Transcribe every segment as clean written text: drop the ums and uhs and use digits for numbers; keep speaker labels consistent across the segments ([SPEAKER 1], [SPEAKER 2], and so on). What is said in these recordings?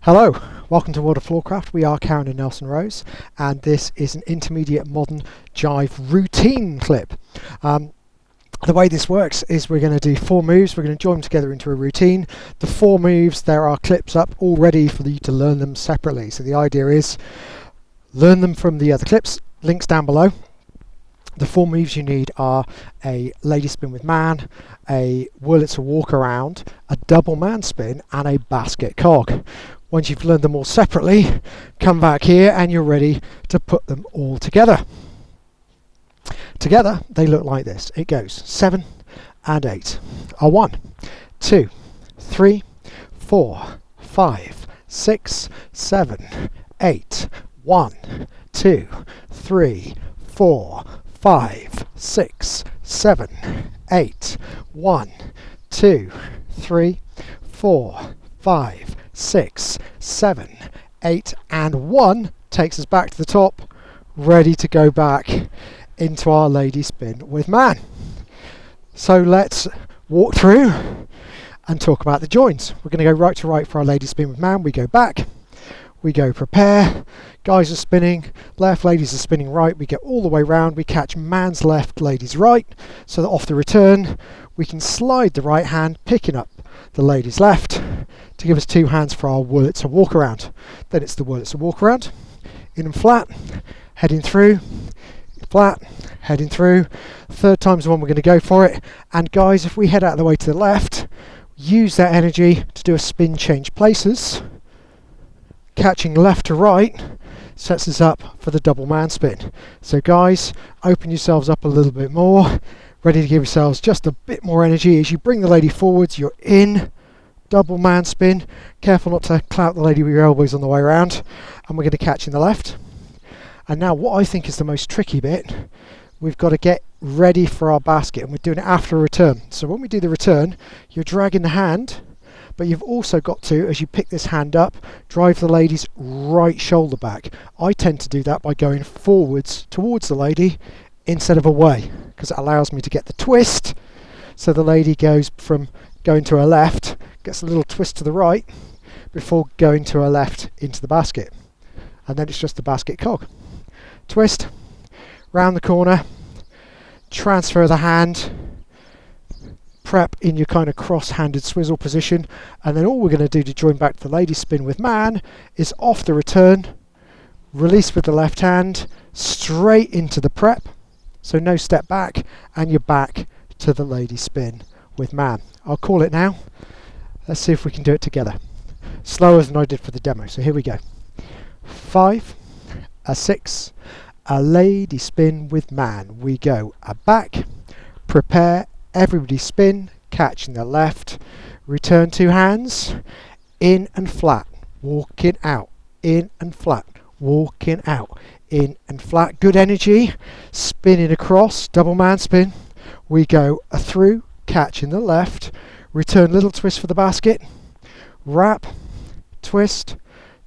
[SPEAKER 1] Hello, welcome to World of Floorcraft. We are Karen and Nelson Rose, and this is an intermediate modern jive routine clip. The way this works is we're going to do 4 moves. We're going to join them together into a routine. The 4 moves, there are clips up all ready for you to learn them separately. So the idea is learn them from the other clips, links down below. The 4 moves you need are a lady spin with man, a Wurlitzer Walkaround, a double man spin, and a Basket Cog. Once you've learned them all separately, come back here and you're ready to put them all together. Together, they look like this. It goes 7 and 8. 1, 2, 3, 4, 5, 6, 7, 8. 1, 2, 3, 4, 5, 6, 7, 8. 1, 2, 3, 4, 5, 6, 7, 8, and 1 takes us back to the top, ready to go back into our lady spin with man. So let's walk through and talk about the joins. We're going to go right to right for our lady spin with man. We go back, we go prepare, guys are spinning left, ladies are spinning right, we get all the way round, we catch man's left, lady's right, so that off the return we can slide the right hand, picking up the lady's left to give us 2 hands for our Wurlitzer Walkaround. Then it's the Wurlitzer Walkaround, in and flat, heading through, flat, heading through. Third time's the one we're going to go for it. And guys, if we head out of the way to the left, use that energy to do a spin change places. Catching left to right sets us up for the double man spin. So guys, open yourselves up a little bit more, ready to give yourselves just a bit more energy. As you bring the lady forwards, you're in, double man spin. Careful not to clout the lady with your elbows on the way around. And we're going to catch in the left. And now what I think is the most tricky bit, we've got to get ready for our basket, and we're doing it after a return. So when we do the return, you're dragging the hand, but you've also got to, as you pick this hand up, drive the lady's right shoulder back. I tend to do that by going forwards towards the lady instead of away, because it allows me to get the twist. So the lady goes from going to her left, gets a little twist to the right before going to her left into the basket. And then it's just the basket cog. Twist, round the corner, transfer the hand, prep in your kind of cross-handed swizzle position, and then all we're going to do to join back to the lady spin with man is off the return, release with the left hand, straight into the prep, so no step back, and you're back to the lady spin with man. I'll call it now. Let's see if we can do it together. Slower than I did for the demo, so here we go. 5, a 6, a lady spin with man. We go a back, prepare, everybody spin, catching the left, return 2 hands, in and flat, walking out, in and flat, walking out, in and flat. Good energy, spinning across, double man spin. We go a through, catching the left, return little twist for the basket, wrap, twist,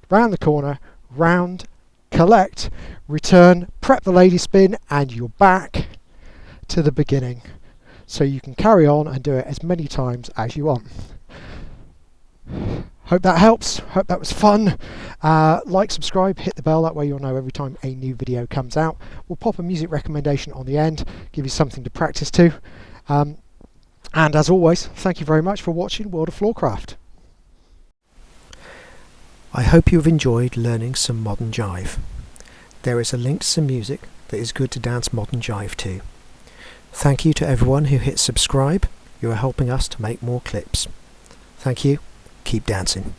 [SPEAKER 1] round the corner, round, collect, return, prep the lady spin, and you're back to the beginning. So you can carry on and do it as many times as you want. Hope that helps. Hope that was fun. Like, subscribe, hit the bell, that way you'll know every time a new video comes out. We'll pop a music recommendation on the end, give you something to practice to. And as always, thank you very much for watching World of Floorcraft.
[SPEAKER 2] I hope you have enjoyed learning some modern jive. There is a link to some music that is good to dance modern jive to. Thank you to everyone who hit subscribe. You are helping us to make more clips. Thank you. Keep dancing.